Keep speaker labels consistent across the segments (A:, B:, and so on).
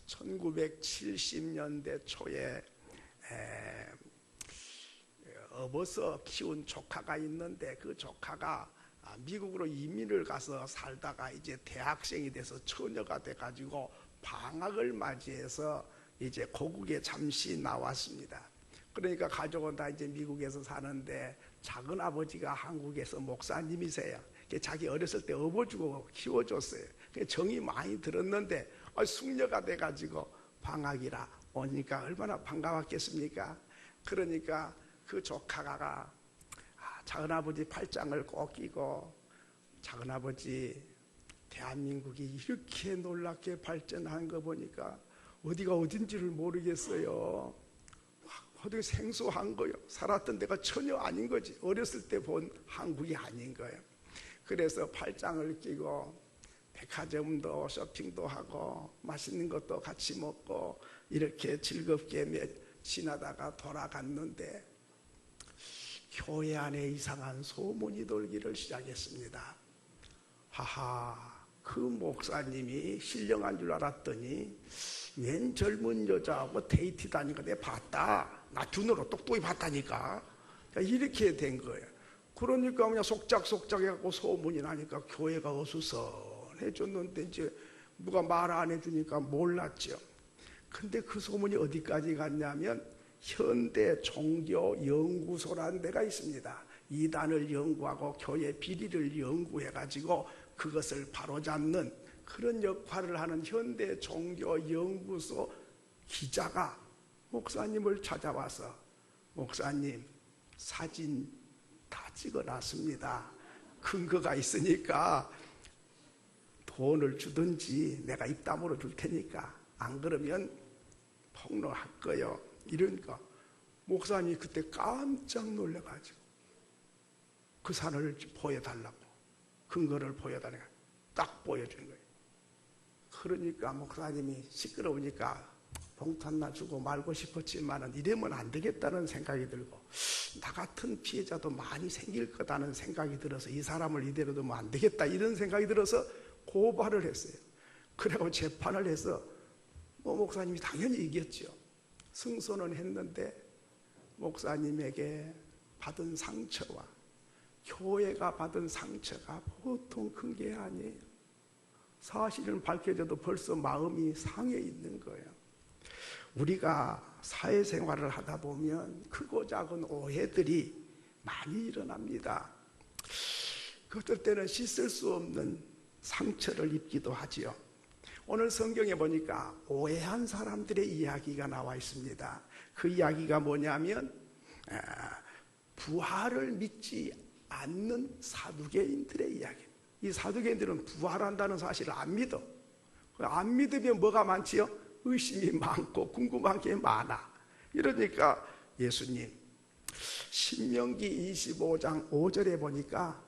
A: 1970년대 초에 업어서 키운 조카가 있는데, 그 조카가 미국으로 이민을 가서 살다가 이제 대학생이 돼서 처녀가 돼가지고 방학을 맞이해서 이제 고국에 잠시 나왔습니다. 그러니까 가족은 다 이제 미국에서 사는데, 작은 아버지가 한국에서 목사님이세요. 자기 어렸을 때 업어주고 키워줬어요. 정이 많이 들었는데 숙녀가 돼가지고 방학이라 오니까 얼마나 반가웠겠습니까? 그러니까 그 조카가 작은아버지 팔짱을 꼭 끼고, 작은아버지 대한민국이 이렇게 놀랍게 발전한 거 보니까 어디가 어딘지를 모르겠어요. 어디 생소한 거요. 살았던 데가 전혀 아닌 거지. 어렸을 때 본 한국이 아닌 거예요. 그래서 팔짱을 끼고 백화점도 쇼핑도 하고 맛있는 것도 같이 먹고 이렇게 즐겁게 지나다가 돌아갔는데, 교회 안에 이상한 소문이 돌기를 시작했습니다. 하하, 그 목사님이 신령한 줄 알았더니 웬 젊은 여자하고 데이트 다니는 거 내가 봤다. 나 눈으로 똑똑히 봤다니까. 이렇게 된 거예요. 그러니까 그냥 속작속작 해갖고 소문이 나니까 교회가 어수선해졌는데, 이제 누가 말 안 해주니까 몰랐죠. 근데 그 소문이 어디까지 갔냐면 현대 종교 연구소라는 데가 있습니다. 이단을 연구하고 교회 비리를 연구해가지고 그것을 바로잡는 그런 역할을 하는 현대 종교 연구소 기자가 목사님을 찾아와서, 목사님 사진 다 찍어놨습니다. 근거가 있으니까 돈을 주든지 내가 입담으로 줄 테니까, 안 그러면 폭로할 거요. 이러니까 목사님이 그때 깜짝 놀래가지고 그 산을 보여달라고, 근거를 보여달라고 딱 보여준 거예요. 그러니까 목사님이 시끄러우니까 봉탄나 주고 말고 싶었지만은 이러면 안 되겠다는 생각이 들고, 나 같은 피해자도 많이 생길 거다는 생각이 들어서 이 사람을 이대로 두면 안 되겠다 이런 생각이 들어서 고발을 했어요. 그리고 재판을 해서 목사님이 당연히 이겼죠. 승소는 했는데 목사님에게 받은 상처와 교회가 받은 상처가 보통 큰 게 아니에요. 사실은 밝혀져도 벌써 마음이 상해 있는 거예요. 우리가 사회생활을 하다 보면 크고 작은 오해들이 많이 일어납니다. 어떨 때는 씻을 수 없는 상처를 입기도 하지요. 오늘 성경에 보니까 오해한 사람들의 이야기가 나와 있습니다. 그 이야기가 뭐냐면 부활을 믿지 않는 사두개인들의 이야기. 이 사두개인들은 부활한다는 사실을 안 믿어. 안 믿으면 뭐가 많지요? 의심이 많고 궁금한 게 많아. 이러니까 예수님 신명기 25장 5절에 보니까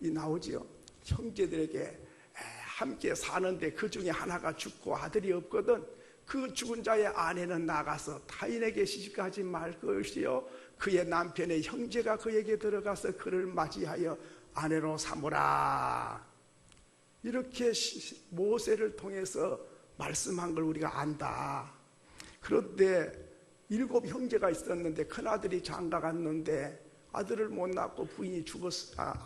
A: 이 나오지요. 형제들에게 함께 사는데 그 중에 하나가 죽고 아들이 없거든. 그 죽은 자의 아내는 나가서 타인에게 시집가지 말 것이요, 그의 남편의 형제가 그에게 들어가서 그를 맞이하여 아내로 삼으라. 이렇게 모세를 통해서 말씀한 걸 우리가 안다. 그런데 7 형제가 있었는데 큰아들이 장가 갔는데 아들을 못 낳고 부인이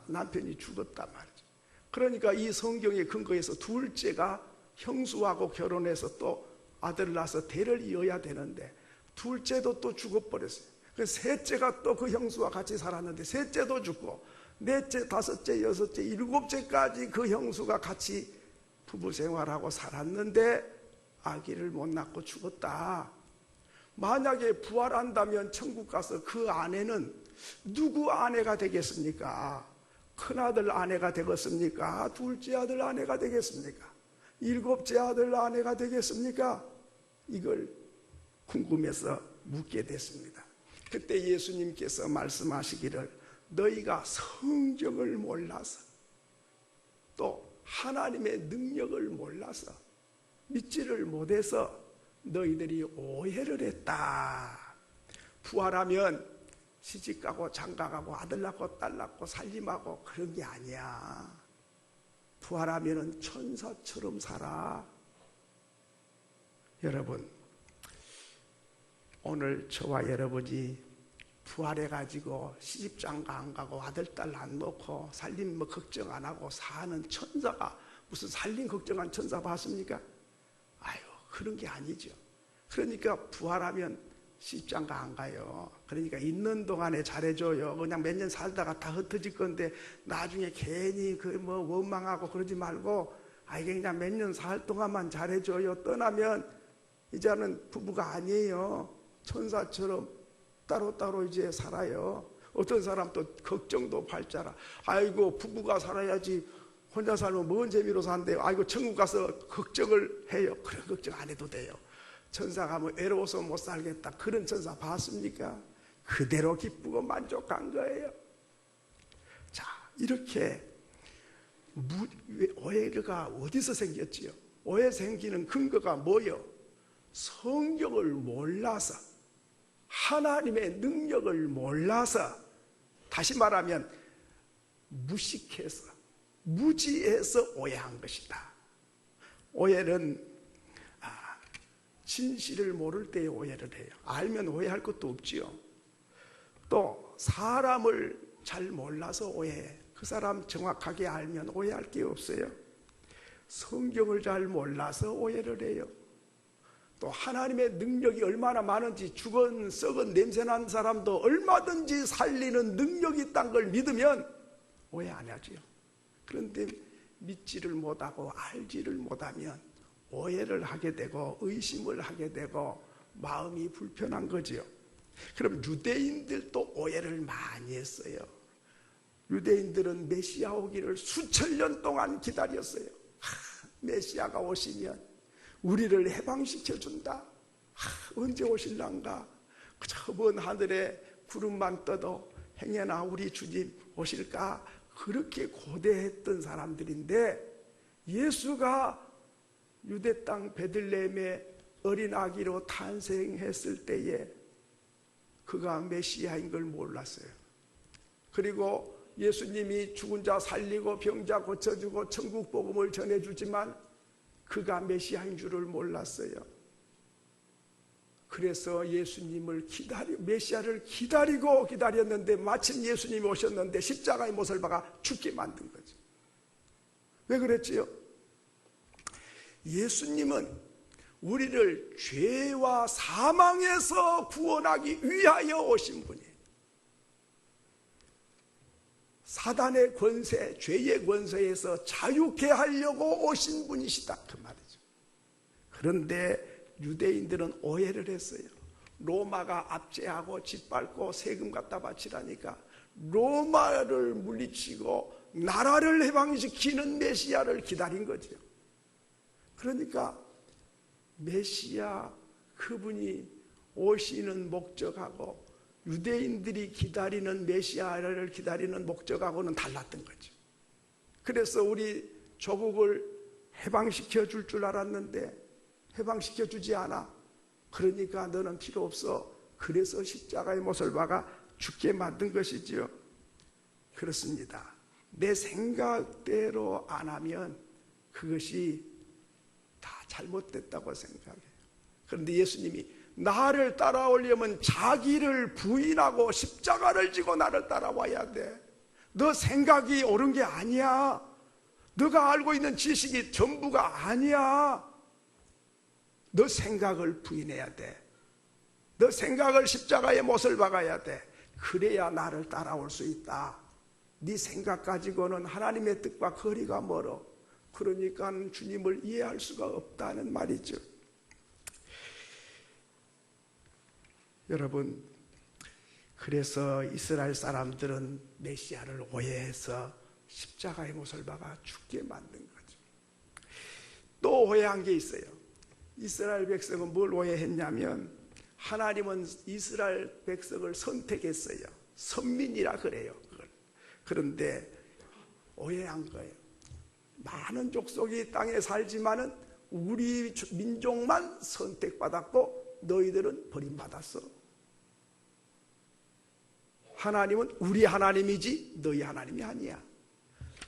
A: 남편이 죽었단 말이죠. 그러니까 이 성경의 근거에서 둘째가 형수하고 결혼해서 또 아들을 낳아서 대를 이어야 되는데 둘째도 또 죽어버렸어요. 셋째가 또 그 형수와 같이 살았는데 셋째도 죽고, 넷째, 다섯째, 여섯째, 7째까지 그 형수가 같이 부부 생활하고 살았는데 아기를 못 낳고 죽었다. 만약에 부활한다면 천국 가서 그 아내는 누구 아내가 되겠습니까? 큰아들 아내가 되겠습니까? 둘째 아들 아내가 되겠습니까? 7째 아들 아내가 되겠습니까? 이걸 궁금해서 묻게 됐습니다. 그때 예수님께서 말씀하시기를, 너희가 성경을 몰라서 또 하나님의 능력을 몰라서 믿지를 못해서 너희들이 오해를 했다. 부활하면 시집가고 장가가고 아들 낳고 딸 낳고 살림하고 그런 게 아니야. 부활하면은 천사처럼 살아. 여러분, 오늘 저와 여러분이 부활해가지고 시집장가 안 가고 아들 딸 안 놓고 살림 걱정 안 하고 사는 천사가 무슨 살림 걱정한 천사 봤습니까? 아유, 그런 게 아니죠. 그러니까 부활하면 시집장가 안 가요. 그러니까 있는 동안에 잘해줘요. 그냥 몇 년 살다가 다 흩어질 건데 나중에 괜히 원망하고 그러지 말고 그냥 몇 년 살 동안만 잘해줘요. 떠나면 이제는 부부가 아니에요. 천사처럼 따로따로 이제 살아요. 어떤 사람 또 걱정도 팔자라. 아이고, 부부가 살아야지 혼자 살면 뭔 재미로 산대요. 아이고, 천국 가서 걱정을 해요. 그런 걱정 안 해도 돼요. 천사가 외로워서 못 살겠다, 그런 천사 봤습니까? 그대로 기쁘고 만족한 거예요. 자, 이렇게 오해가 어디서 생겼지요? 오해 생기는 근거가 뭐요? 성경을 몰라서, 하나님의 능력을 몰라서, 다시 말하면 무식해서, 무지해서 오해한 것이다. 오해는 진실을 모를 때에 오해를 해요. 알면 오해할 것도 없지요. 또 사람을 잘 몰라서 오해해. 그 사람 정확하게 알면 오해할 게 없어요. 성경을 잘 몰라서 오해를 해요. 또 하나님의 능력이 얼마나 많은지, 죽은 썩은 냄새난 사람도 얼마든지 살리는 능력이 있다는 걸 믿으면 오해 안 하죠. 그런데 믿지를 못하고 알지를 못하면 오해를 하게 되고 의심을 하게 되고 마음이 불편한 거지요. 그럼 유대인들도 오해를 많이 했어요. 유대인들은 메시아 오기를 수천 년 동안 기다렸어요. 메시아가 오시면 우리를 해방시켜준다. 언제 오실란가? 저 먼 하늘에 구름만 떠도 행여나 우리 주님 오실까? 그렇게 고대했던 사람들인데, 예수가 유대 땅 베들레헴에 어린 아기로 탄생했을 때에 그가 메시아인 걸 몰랐어요. 그리고 예수님이 죽은 자 살리고 병자 고쳐주고 천국 복음을 전해주지만 그가 메시아인 줄을 몰랐어요. 그래서 예수님을 메시아를 기다렸는데 마침 예수님이 오셨는데 십자가의 못을 박아 죽게 만든 거죠. 왜 그랬지요? 예수님은 우리를 죄와 사망에서 구원하기 위하여 오신 분이에요. 사단의 권세, 죄의 권세에서 자유케 하려고 오신 분이시다, 그 말이죠. 그런데 유대인들은 오해를 했어요. 로마가 압제하고 짓밟고 세금 갖다 바치라니까 로마를 물리치고 나라를 해방시키는 메시아를 기다린 거죠. 그러니까 메시아, 그분이 오시는 목적하고 유대인들이 기다리는 메시아를 기다리는 목적하고는 달랐던 거죠. 그래서 우리 조국을 해방시켜 줄 줄 알았는데 해방시켜 주지 않아. 그러니까 너는 필요 없어. 그래서 십자가의 못을 박아 죽게 만든 것이지요. 그렇습니다. 내 생각대로 안 하면 그것이 다 잘못됐다고 생각해요. 그런데 예수님이 나를 따라오려면 자기를 부인하고 십자가를 지고 나를 따라와야 돼. 너 생각이 옳은 게 아니야. 너가 알고 있는 지식이 전부가 아니야. 너 생각을 부인해야 돼. 너 생각을 십자가에 못을 박아야 돼. 그래야 나를 따라올 수 있다. 네 생각 가지고는 하나님의 뜻과 거리가 멀어. 그러니까 주님을 이해할 수가 없다는 말이죠. 여러분, 그래서 이스라엘 사람들은 메시아를 오해해서 십자가의 못을 박아 죽게 만든 거죠. 또 오해한 게 있어요. 이스라엘 백성은 뭘 오해했냐면 하나님은 이스라엘 백성을 선택했어요. 선민이라 그래요, 그걸. 그런데 오해한 거예요. 많은 족속이 땅에 살지만은 우리 민족만 선택받았고 너희들은 버림받았어. 하나님은 우리 하나님이지 너희 하나님이 아니야.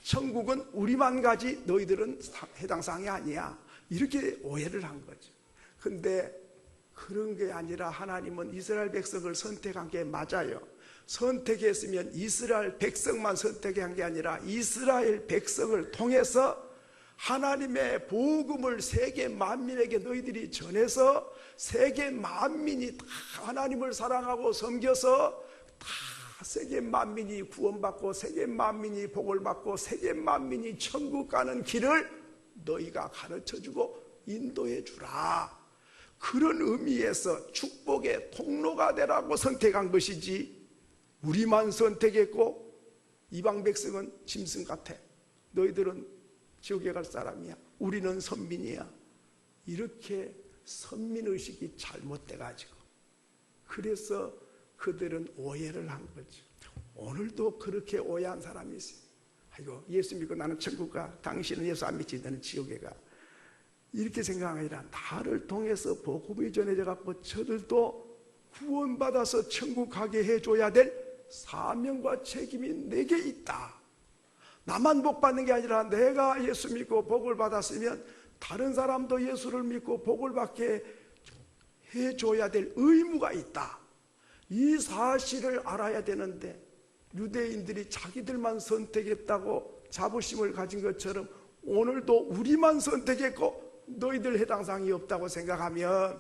A: 천국은 우리만 가지 너희들은 해당 사항이 아니야. 이렇게 오해를 한 거죠. 근데 그런 게 아니라 하나님은 이스라엘 백성을 선택한 게 맞아요. 선택했으면 이스라엘 백성만 선택한 게 아니라 이스라엘 백성을 통해서 하나님의 복음을 세계 만민에게 너희들이 전해서 세계 만민이 다 하나님을 사랑하고 섬겨서 다 세계 만민이 구원받고 세계 만민이 복을 받고 세계 만민이 천국 가는 길을 너희가 가르쳐주고 인도해 주라. 그런 의미에서 축복의 통로가 되라고 선택한 것이지, 우리만 선택했고 이방 백성은 짐승 같아, 너희들은 지옥에 갈 사람이야, 우리는 선민이야, 이렇게 선민의식이 잘못돼가지고 그래서 그들은 오해를 한 거죠. 오늘도 그렇게 오해한 사람이 있어요. 아이고, 예수 믿고 나는 천국 가, 당신은 예수 안 믿지 너는 지옥에 가, 이렇게 생각하는 게 아니라 나를 통해서 복음이 전해져 갖고 저들도 구원받아서 천국 가게 해줘야 될 사명과 책임이 내게 있다. 나만 복 받는 게 아니라 내가 예수 믿고 복을 받았으면 다른 사람도 예수를 믿고 복을 받게 해줘야 될 의무가 있다. 이 사실을 알아야 되는데 유대인들이 자기들만 선택했다고 자부심을 가진 것처럼 오늘도 우리만 선택했고 너희들 해당 사항이 없다고 생각하면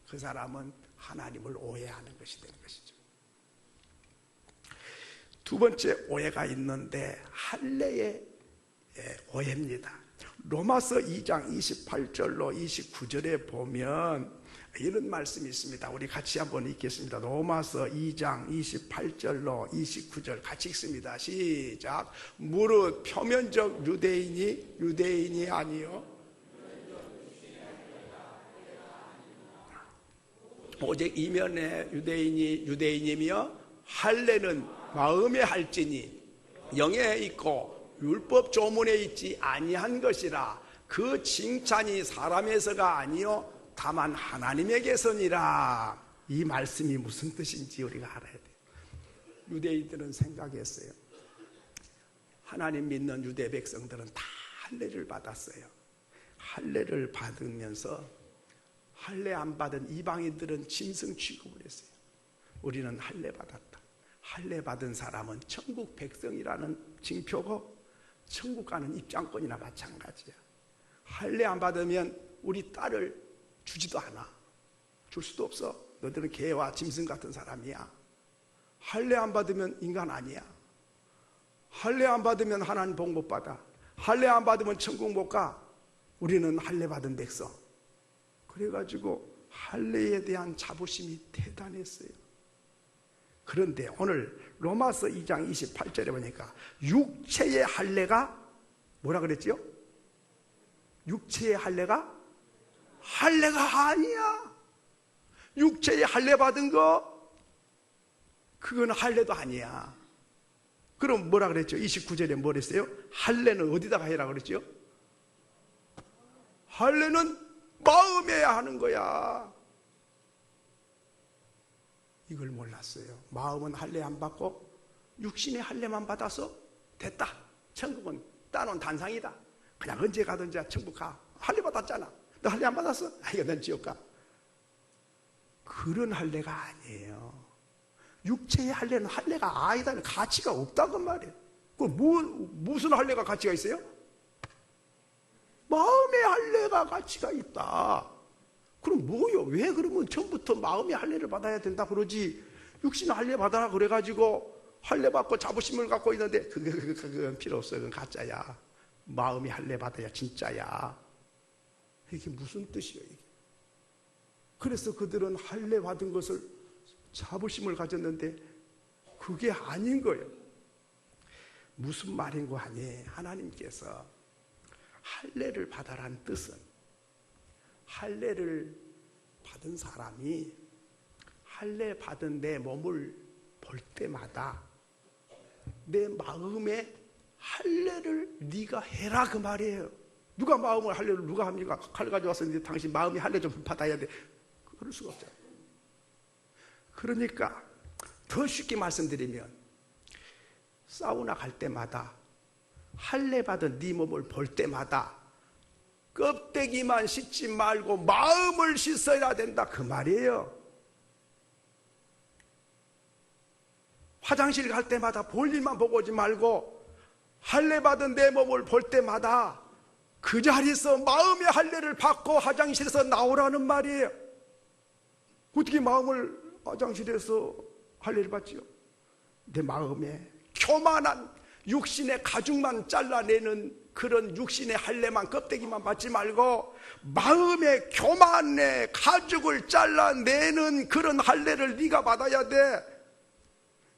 A: 그 사람은 하나님을 오해하는 것이 되는 것이죠. 두 번째 오해가 있는데 할례의 오해입니다. 로마서 2장 28절로 29절에 보면 이런 말씀이 있습니다. 우리 같이 한번 읽겠습니다. 로마서 2장 28절로 29절 같이 읽습니다. 시작. 무릇 표면적 유대인이 아니요 오직 이면의 유대인이며 할례는 마음에 할지니 영에 있고 율법 조문에 있지 아니한 것이라. 그 칭찬이 사람에서가 아니요 다만 하나님에게서니라. 이 말씀이 무슨 뜻인지 우리가 알아야 돼요. 유대인들은 생각했어요. 하나님 믿는 유대 백성들은 다 할례를 받았어요. 할례를 받으면서 할례 안 받은 이방인들은 짐승 취급을 했어요. 우리는 할례 받았다. 할례 받은 사람은 천국 백성이라는 징표고 천국 가는 입장권이나 마찬가지야. 할례 안 받으면 우리 딸을 주지도 않아. 줄 수도 없어. 너희들은 개와 짐승 같은 사람이야. 할례 안 받으면 인간 아니야. 할례 안 받으면 하나님 복 못 받아. 할례 안 받으면 천국 못 가. 우리는 할례 받은 백성. 그래가지고 할례에 대한 자부심이 대단했어요. 그런데 오늘 로마서 2장 28절에 보니까 육체의 할례가 뭐라 그랬지요? 육체의 할례가 아니야. 육체의 할례 받은 거 그건 할례도 아니야. 그럼 뭐라 그랬죠? 29절에 뭐라 했어요? 할례는 어디다가 해라 그랬죠? 할례는 마음에 하는 거야. 이걸 몰랐어요. 마음은 할례 안 받고 육신의 할례만 받아서 됐다. 천국은 따놓은 단상이다. 그냥 언제 가든지 천국 가. 할례 받았잖아. 너 할례 안 받았어? 이거 넌 지옥 가. 그런 할례가 아니에요. 육체의 할례는 할례가 아니다. 가치가 없다고 말이에요. 무슨 할례가 가치가 있어요? 마음의 할례가 가치가 있다. 그럼 뭐요? 왜 그러면 처음부터 마음의 할례를 받아야 된다 그러지? 육신의 할례 받아라 그래가지고 할례 받고 자부심을 갖고 있는데 그건 필요 없어요. 그건 가짜야. 마음의 할례 받아야 진짜야. 이게 무슨 뜻이에요? 이게? 그래서 그들은 할례 받은 것을 자부심을 가졌는데 그게 아닌 거예요. 무슨 말인고 하니 하나님께서 할례를 받아라는 뜻은 할례를 받은 사람이 할례 받은 내 몸을 볼 때마다 내 마음에 할례를 네가 해라 그 말이에요. 누가 마음을 할례를 누가 합니까? 칼 가져왔었는데 당신 마음이 할례 좀 받아야 돼. 그럴 수가 없잖아요. 그러니까 더 쉽게 말씀드리면 사우나 갈 때마다 할례 받은 네 몸을 볼 때마다 껍데기만 씻지 말고 마음을 씻어야 된다, 그 말이에요. 화장실 갈 때마다 볼일만 보고 오지 말고 할례 받은 내 몸을 볼 때마다 그 자리에서 마음의 할례를 받고 화장실에서 나오라는 말이에요. 어떻게 마음을 화장실에서 할례를 받지요? 내 마음에 교만한 육신의 가죽만 잘라내는 그런 육신의 할례만, 껍데기만 받지 말고 마음의 교만의 가죽을 잘라내는 그런 할례를 네가 받아야 돼.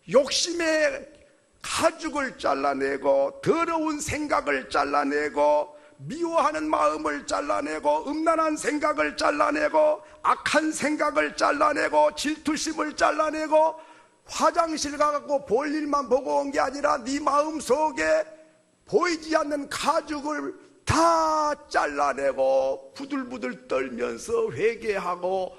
A: 욕심의 가죽을 잘라내고 더러운 생각을 잘라내고 미워하는 마음을 잘라내고 음란한 생각을 잘라내고 악한 생각을 잘라내고 질투심을 잘라내고 화장실 가갖고 볼 일만 보고 온 게 아니라 네 마음속에 보이지 않는 가죽을 다 잘라내고 부들부들 떨면서 회개하고,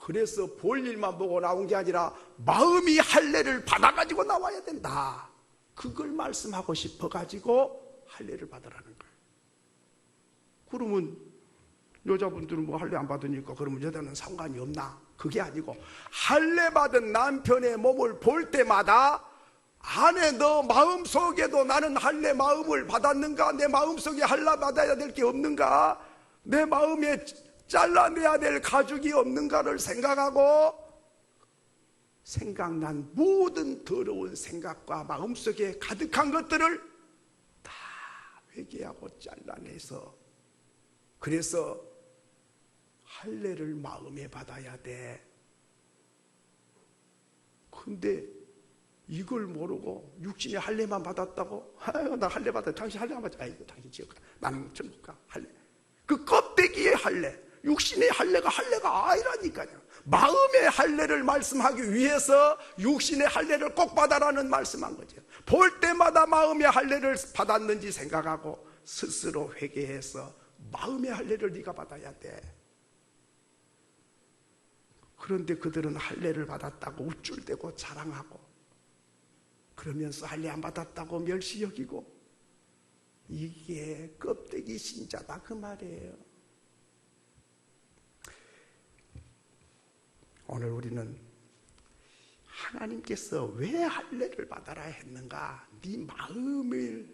A: 그래서 볼 일만 보고 나온 게 아니라 마음이 할례를 받아가지고 나와야 된다, 그걸 말씀하고 싶어가지고 할례를 받으라는 거예요. 그러면 여자분들은 뭐 할례 안 받으니까 그러면 여자는 상관이 없나? 그게 아니고 할례 받은 남편의 몸을 볼 때마다 안에 너 마음속에도 나는 할례 마음을 받았는가? 내 마음속에 할례 받아야 될 게 없는가? 내 마음에 잘라내야 될 가죽이 없는가를 생각하고, 생각난 모든 더러운 생각과 마음속에 가득한 것들을 다 회개하고 잘라내서, 그래서 할례를 마음에 받아야 돼. 근데 이걸 모르고 육신의 할례만 받았다고? 아유, 나 할례 받아. 당신 할례 안 받아. 아이고, 당신 지옥 가. 나는 천국 가. 할례. 그 껍데기의 할례, 육신의 할례가 할례가 아니라니까요. 마음의 할례를 말씀하기 위해서 육신의 할례를 꼭 받아라는 말씀한 거죠. 볼 때마다 마음의 할례를 받았는지 생각하고 스스로 회개해서 마음의 할례를 네가 받아야 돼. 그런데 그들은 할례를 받았다고 우쭐대고 자랑하고, 그러면서 할례 안 받았다고 멸시 여기고, 이게 껍데기 신자다, 그 말이에요. 오늘 우리는 하나님께서 왜 할례를 받아라 했는가? 네 마음을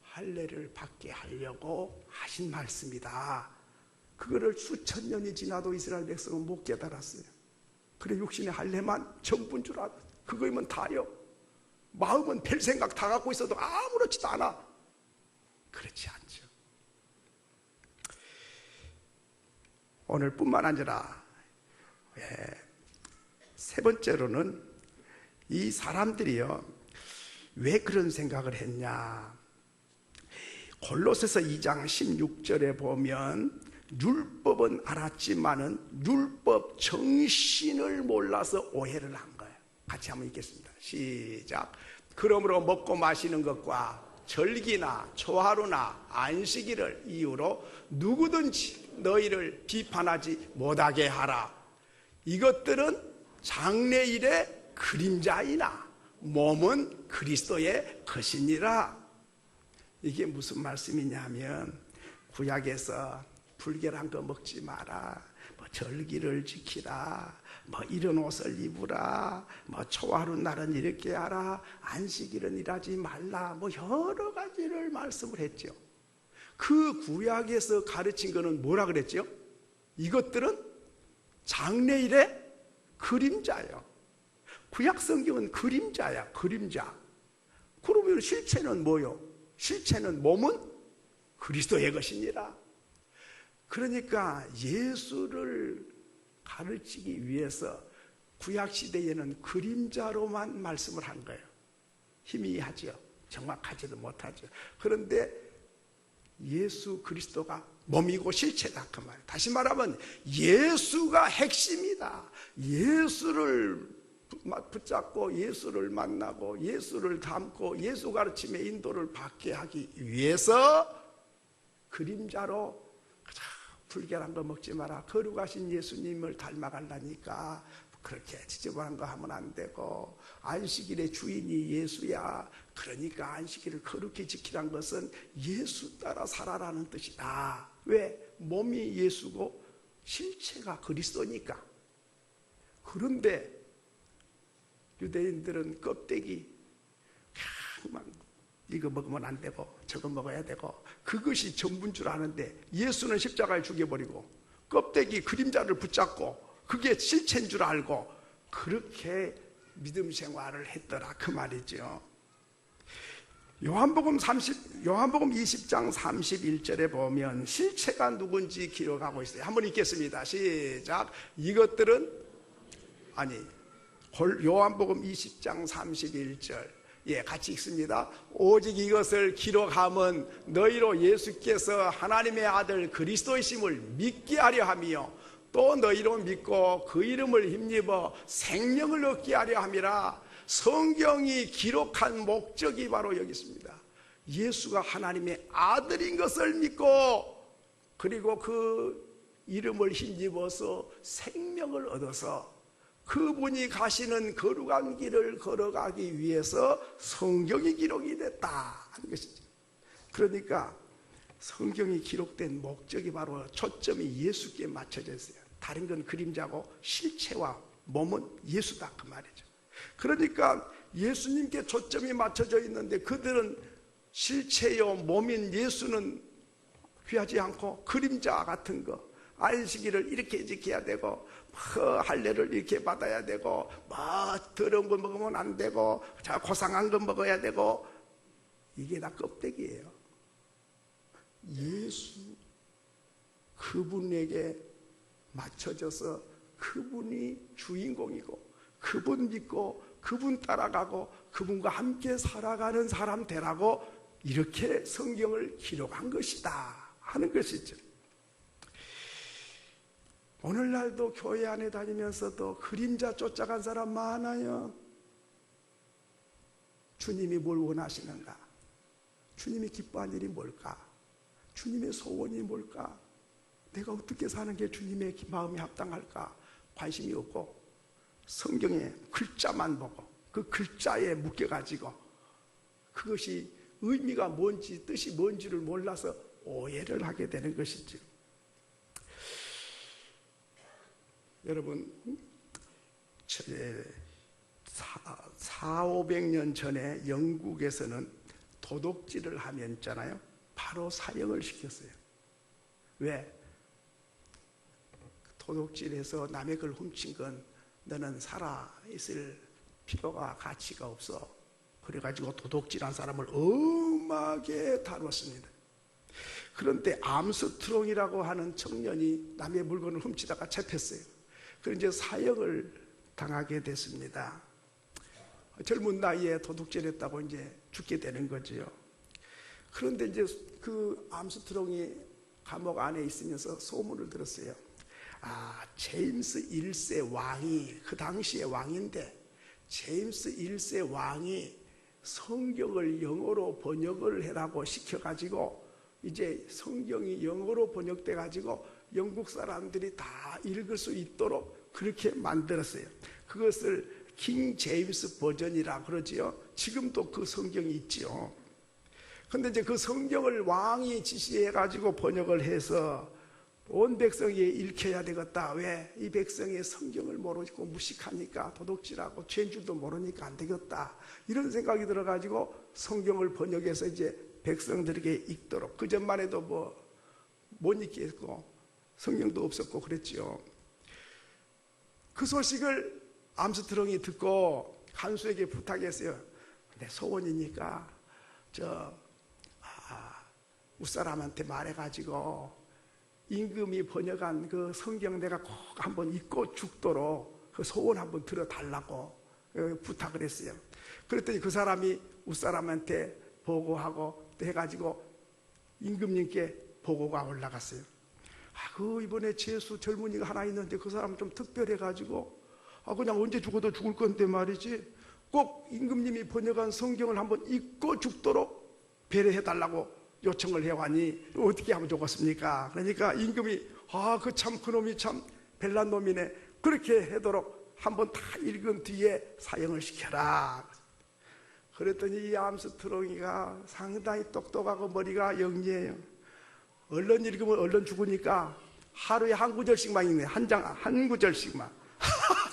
A: 할례를 받게 하려고 하신 말씀이다. 그거를 수천 년이 지나도 이스라엘 백성은 못 깨달았어요. 그래, 육신의 할례만 전부인 줄 알아. 그거면 다요. 마음은 별 생각 다 갖고 있어도 아무렇지도 않아. 그렇지 않죠. 오늘 뿐만 아니라 세 번째로는 이 사람들이요, 왜 그런 생각을 했냐? 골로새서 2장 16절에 보면 율법은 알았지만은 율법 정신을 몰라서 오해를 한 거예요. 같이 한번 읽겠습니다. 시작. 그러므로 먹고 마시는 것과 절기나 초하루나 안식일을 이유로 누구든지 너희를 비판하지 못하게 하라. 이것들은 장래일의 그림자이나 몸은 그리스도의 것이니라. 이게 무슨 말씀이냐면, 구약에서 불결한 거 먹지 마라, 뭐 절기를 지키라, 뭐 이런 옷을 입으라, 뭐 초하루 날은 이렇게 하라, 안식일은 일하지 말라, 뭐 여러 가지를 말씀을 했죠. 그 구약에서 가르친 거는 뭐라 그랬죠? 이것들은 장래일의 그림자예요. 구약 성경은 그림자야, 그림자. 그러면 실체는 뭐요? 실체는 몸은 그리스도의 것이니라. 그러니까 예수를 가르치기 위해서 구약시대에는 그림자로만 말씀을 한 거예요. 희미하죠. 정확하지도 못하죠. 그런데 예수 그리스도가 몸이고 실체다, 그 말. 다시 말하면 예수가 핵심이다. 예수를 붙잡고 예수를 만나고 예수를 닮고 예수 가르침의 인도를 받게 하기 위해서 그림자로 불결한 거 먹지 마라, 거룩하신 예수님을 닮아가려니까 그렇게 지저분한 거 하면 안 되고, 안식일의 주인이 예수야, 그러니까 안식일을 거룩히 지키란 것은 예수 따라 살아라는 뜻이다. 왜? 몸이 예수고 실체가 그리스도니까. 그런데 유대인들은 껍데기 막 이거 먹으면 안 되고 저거 먹어야 되고 그것이 전부인 줄 아는데 예수는 십자가에 죽여버리고 껍데기 그림자를 붙잡고 그게 실체인 줄 알고 그렇게 믿음 생활을 했더라 그 말이죠. 요한복음 20장 31절에 보면 실체가 누군지 기록하고 있어요. 한번 읽겠습니다. 시작. 이것들은 요한복음 20장 31절 같이 읽습니다. 오직 이것을 기록함은 너희로 예수께서 하나님의 아들 그리스도이심을 믿게 하려 함이요 또 너희로 믿고 그 이름을 힘입어 생명을 얻게 하려 함이라. 성경이 기록한 목적이 바로 여기 있습니다. 예수가 하나님의 아들인 것을 믿고 그리고 그 이름을 힘입어서 생명을 얻어서 그분이 가시는 거룩한 길을 걸어가기 위해서 성경이 기록이 됐다 하는 것이죠. 그러니까 성경이 기록된 목적이 바로 초점이 예수께 맞춰져 있어요. 다른 건 그림자고 실체와 몸은 예수다 그 말이죠. 그러니까 예수님께 초점이 맞춰져 있는데 그들은 실체요 몸인 예수는 귀하지 않고 그림자 같은 거 안식일을 이렇게 지켜야 되고 할례를 이렇게 받아야 되고 더러운 거 먹으면 안 되고 고상한 거 먹어야 되고 이게 다 껍데기예요. 예수 그분에게 맞춰져서 그분이 주인공이고 그분 믿고 그분 따라가고 그분과 함께 살아가는 사람 되라고 이렇게 성경을 기록한 것이다 하는 것이죠. 오늘날도 교회 안에 다니면서도 그림자 쫓아간 사람 많아요. 주님이 뭘 원하시는가? 주님이 기뻐한 일이 뭘까? 주님의 소원이 뭘까? 내가 어떻게 사는 게 주님의 마음에 합당할까? 관심이 없고 성경의 글자만 보고 그 글자에 묶여가지고 그것이 의미가 뭔지 뜻이 뭔지를 몰라서 오해를 하게 되는 것이죠. 여러분 400~500년 전에 영국에서는 도둑질을 하면 있잖아요 바로 사형을 시켰어요. 왜? 도둑질해서 남의 걸 훔친 건 너는 살아있을 필요가 가치가 없어. 그래가지고 도둑질한 사람을 엄하게 다뤘습니다. 그런데 암스트롱이라고 하는 청년이 남의 물건을 훔치다가 잡혔어요. 그래서 이제 사형을 당하게 됐습니다. 젊은 나이에 도둑질했다고 이제 죽게 되는 거죠. 그런데 이제 그 암스트롱이 감옥 안에 있으면서 소문을 들었어요. 제임스 1세 왕이 그 당시의 왕인데 제임스 1세 왕이 성경을 영어로 번역을 해라고 시켜가지고 이제 성경이 영어로 번역돼 가지고 영국 사람들이 다 읽을 수 있도록 그렇게 만들었어요. 그것을 킹 제임스 버전이라 그러지요. 지금도 그 성경이 있지요. 근데 이제 그 성경을 왕이 지시해 가지고 번역을 해서 온 백성이 읽혀야 되겠다. 왜? 이 백성이 성경을 모르고 무식하니까 도둑질하고 죄인 줄도 모르니까 안 되겠다. 이런 생각이 들어가지고 성경을 번역해서 이제 백성들에게 읽도록. 그 전만 해도 못 읽게 했고 성경도 없었고 그랬지요. 그 소식을 암스트롱이 듣고 간수에게 부탁했어요. 내 소원이니까 웃사람한테 말해가지고 임금이 번역한 그 성경 내가 꼭 한번 읽고 죽도록 그 소원 한번 들어달라고 부탁을 했어요. 그랬더니 그 사람이 웃사람한테 보고하고 해가지고 임금님께 보고가 올라갔어요. 이번에 재수 젊은이가 하나 있는데 그 사람 좀 특별해가지고 그냥 언제 죽어도 죽을 건데 말이지 꼭 임금님이 번역한 성경을 한번 읽고 죽도록 배려해달라고 요청을 해왔니 어떻게 하면 좋겠습니까? 그러니까 임금이 그놈이 참 별난 놈이네 그렇게 하도록 한번 다 읽은 뒤에 사형을 시켜라. 그랬더니 이 암스트롱이가 상당히 똑똑하고 머리가 영리해요. 얼른 읽으면 얼른 죽으니까 하루에 한 구절씩만 읽네. 한 구절씩만.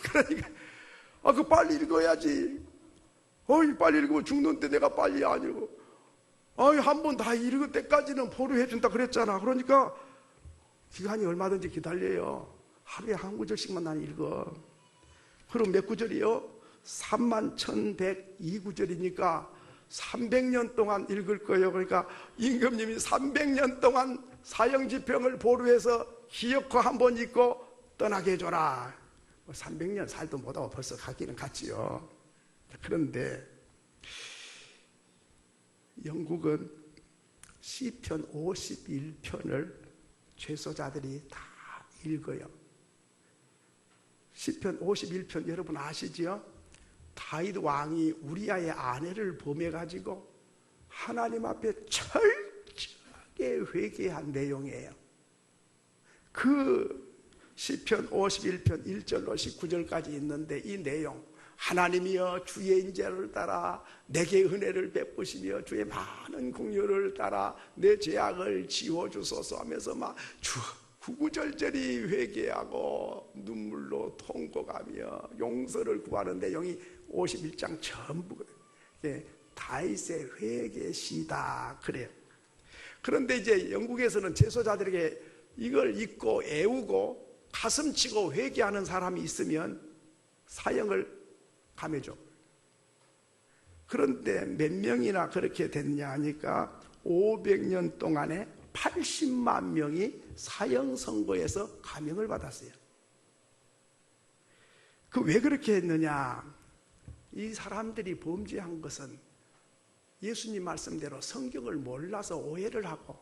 A: 그러니까 그 빨리 읽어야지. 빨리 읽으면 죽는데 내가 빨리 안 읽어. 한 번 다 읽을 때까지는 보류해 준다 그랬잖아. 그러니까 기간이 얼마든지 기다려요. 하루에 한 구절씩만 난 읽어. 그럼 몇 구절이요? 31,102구절이니까 300년 동안 읽을 거예요. 그러니까 임금님이 300년 동안 사형집행을 보류해서 기어코 한 번 읽고 떠나게 해줘라. 300년 살도 못하고 벌써 가기는 갔지요. 그런데 영국은 시편 51편을 죄소자들이 다 읽어요. 시편 51편 여러분 아시지요? 다윗 왕이 우리아의 아내를 범해가지고 하나님 앞에 철저하게 회개한 내용이에요. 그 시편 51편 1절로 19절까지 있는데 이 내용, 하나님이여 주의 인자를 따라 내게 은혜를 베푸시며 주의 많은 공유를 따라 내 죄악을 지워주소서 하면서 막 구구절절히 회개하고 눈물로 통곡하며 용서를 구하는 내용이 51장 전부거든요. 다윗의 회개시다 그래요. 그런데 이제 영국에서는 제소자들에게 이걸 읽고 애우고 가슴치고 회개하는 사람이 있으면 사형을 감해줘. 그런데 몇 명이나 그렇게 됐냐 하니까 500년 동안에 80만 명이 사형 선고에서 감형을 받았어요. 그 왜 그렇게 했느냐? 이 사람들이 범죄한 것은 예수님 말씀대로 성경을 몰라서 오해를 하고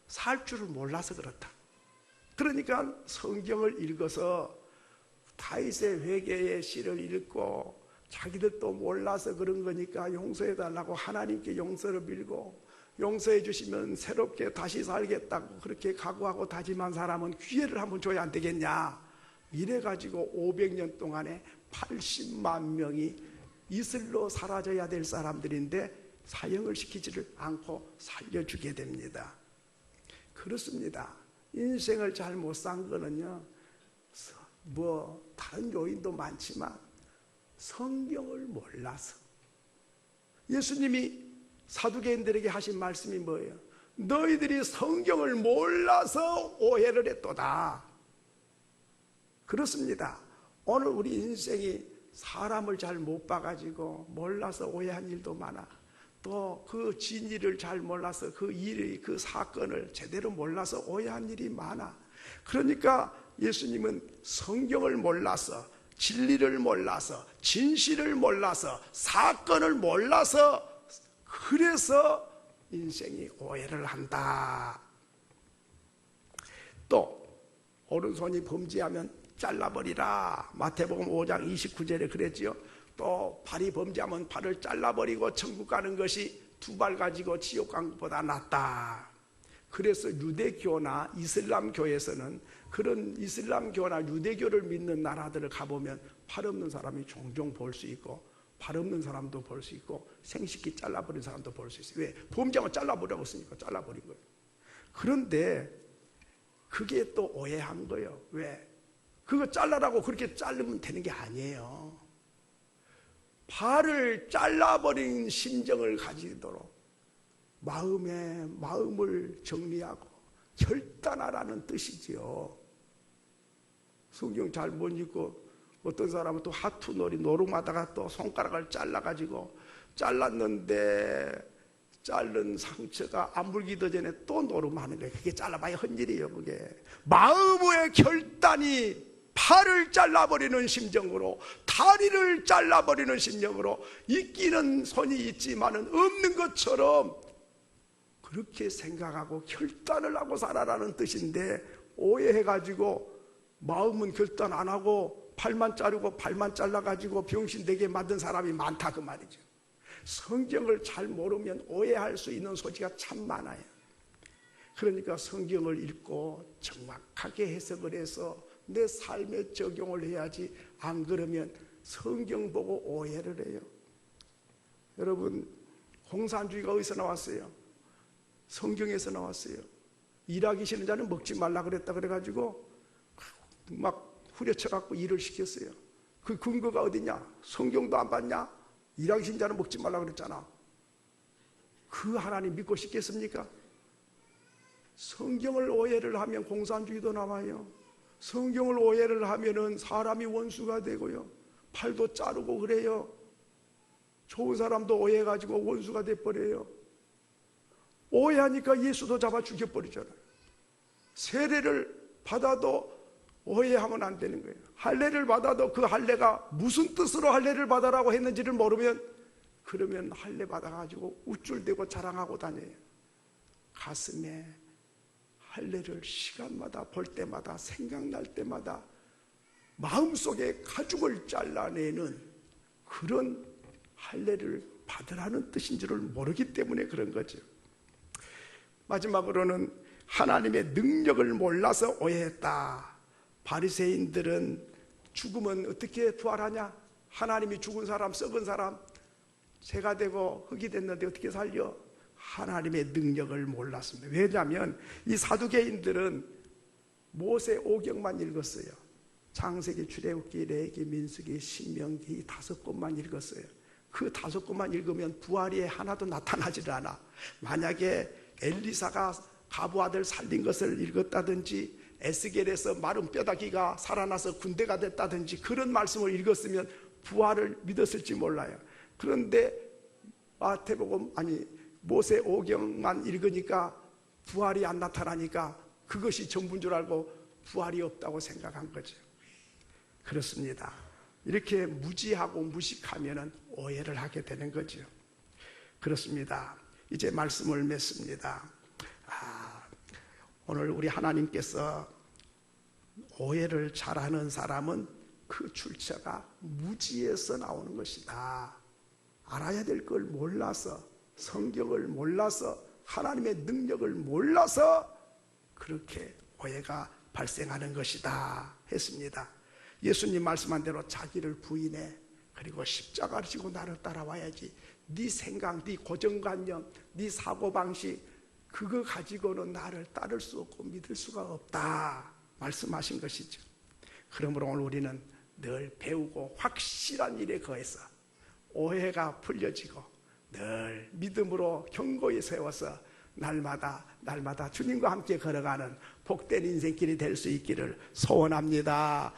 A: 살 줄을 몰라서 그렇다. 그러니까 성경을 읽어서 다윗의 회개의 시를 읽고 자기들도 몰라서 그런 거니까 용서해달라고 하나님께 용서를 빌고 용서해 주시면 새롭게 다시 살겠다고 그렇게 각오하고 다짐한 사람은 기회를 한번 줘야 안 되겠냐. 이래가지고 500년 동안에 80만 명이 이슬로 사라져야 될 사람들인데 사형을 시키지를 않고 살려주게 됩니다. 그렇습니다. 인생을 잘 못 산 거는요, 다른 요인도 많지만 성경을 몰라서. 예수님이 사두개인들에게 하신 말씀이 뭐예요? 너희들이 성경을 몰라서 오해를 했도다. 그렇습니다. 오늘 우리 인생이 사람을 잘 못 봐가지고 몰라서 오해한 일도 많아. 또 그 진리를 잘 몰라서 그 일이, 그 사건을 제대로 몰라서 오해한 일이 많아. 그러니까 예수님은 성경을 몰라서, 진리를 몰라서, 진실을 몰라서, 사건을 몰라서, 그래서 인생이 오해를 한다. 또 오른손이 범죄하면 잘라버리라. 마태복음 5장 29절에 그랬지요. 또 발이 범죄하면 발을 잘라버리고 천국 가는 것이 두 발 가지고 지옥 가는 것보다 낫다. 그래서 유대교나 이슬람교에서는 그런 이슬람교나 유대교를 믿는 나라들을 가보면 팔 없는 사람이 종종 볼 수 있고 발 없는 사람도 볼 수 있고 생식기 잘라버린 사람도 볼 수 있어요. 왜? 범죄하면 잘라버리라고 했으니까 잘라버린 거예요. 그런데 그게 또 오해한 거예요. 왜? 그거 잘라라고 그렇게 자르면 되는 게 아니에요. 발을 잘라버린 심정을 가지도록 마음을 정리하고 결단하라는 뜻이지요. 성경 잘 못 읽고 어떤 사람은 또 하투놀이 노름하다가 또 손가락을 잘라가지고 잘랐는데 자른 상처가 안 불기도 전에 또 노름하는 거예요. 그게 잘라봐야 헛일이에요. 그게 마음의 결단이 팔을 잘라버리는 심정으로, 다리를 잘라버리는 심정으로, 있기는 손이 있지만은 없는 것처럼 그렇게 생각하고 결단을 하고 살아라는 뜻인데, 오해해가지고 마음은 결단 안 하고 팔만 자르고 발만 잘라가지고 병신 되게 만든 사람이 많다 그 말이죠. 성경을 잘 모르면 오해할 수 있는 소지가 참 많아요. 그러니까 성경을 읽고 정확하게 해석을 해서 내 삶에 적용을 해야지, 안 그러면 성경 보고 오해를 해요. 여러분, 공산주의가 어디서 나왔어요? 성경에서 나왔어요. 일하기 싫은 자는 먹지 말라 그랬다 그래가지고 막 후려쳐갖고 일을 시켰어요. 그 근거가 어디냐? 성경도 안 봤냐? 일하기 싫은 자는 먹지 말라 그랬잖아. 그 하나님 믿고 싶겠습니까? 성경을 오해를 하면 공산주의도 나와요. 성경을 오해를 하면은 사람이 원수가 되고요. 팔도 자르고 그래요. 좋은 사람도 오해해가지고 원수가 돼버려요. 오해하니까 예수도 잡아 죽여버리잖아요. 세례를 받아도 오해하면 안 되는 거예요. 할례를 받아도 그 할례가 무슨 뜻으로 할례를 받아라고 했는지를 모르면 그러면 할례 받아가지고 우쭐대고 자랑하고 다녀요. 가슴에 할례를 시간마다 볼 때마다 생각날 때마다 마음속에 가죽을 잘라내는 그런 할례를 받으라는 뜻인 줄을 모르기 때문에 그런 거죠. 마지막으로는 하나님의 능력을 몰라서 오해했다. 바리새인들은 죽으면 어떻게 부활하냐? 하나님이 죽은 사람, 썩은 사람, 새가 되고 흙이 됐는데 어떻게 살려? 하나님의 능력을 몰랐습니다. 왜냐하면 이 사두개인들은 모세 오경만 읽었어요. 창세기, 출애굽기, 레위기, 민수기, 신명기 5권만 읽었어요. 그 5권만 읽으면 부활이 하나도 나타나질 않아. 만약에 엘리사가 가부 아들 살린 것을 읽었다든지 에스겔에서 마른 뼈다귀가 살아나서 군대가 됐다든지 그런 말씀을 읽었으면 부활을 믿었을지 몰라요. 그런데 마태복음 모세 오경만 읽으니까 부활이 안 나타나니까 그것이 전부인 줄 알고 부활이 없다고 생각한 거죠. 그렇습니다. 이렇게 무지하고 무식하면 오해를 하게 되는 거죠. 그렇습니다. 이제 말씀을 맺습니다. 오늘 우리 하나님께서 오해를 잘하는 사람은 그 출처가 무지에서 나오는 것이다. 알아야 될 걸 몰라서, 성경을 몰라서, 하나님의 능력을 몰라서 그렇게 오해가 발생하는 것이다 했습니다. 예수님 말씀한 대로 자기를 부인해, 그리고 십자가를 지고 나를 따라와야지. 네 생각, 네 고정관념, 네 사고방식 그거 가지고는 나를 따를 수 없고 믿을 수가 없다 말씀하신 것이죠. 그러므로 오늘 우리는 늘 배우고 확실한 일에 거해서 오해가 풀려지고 늘 믿음으로 견고히 세워서 날마다 주님과 함께 걸어가는 복된 인생길이 될 수 있기를 소원합니다.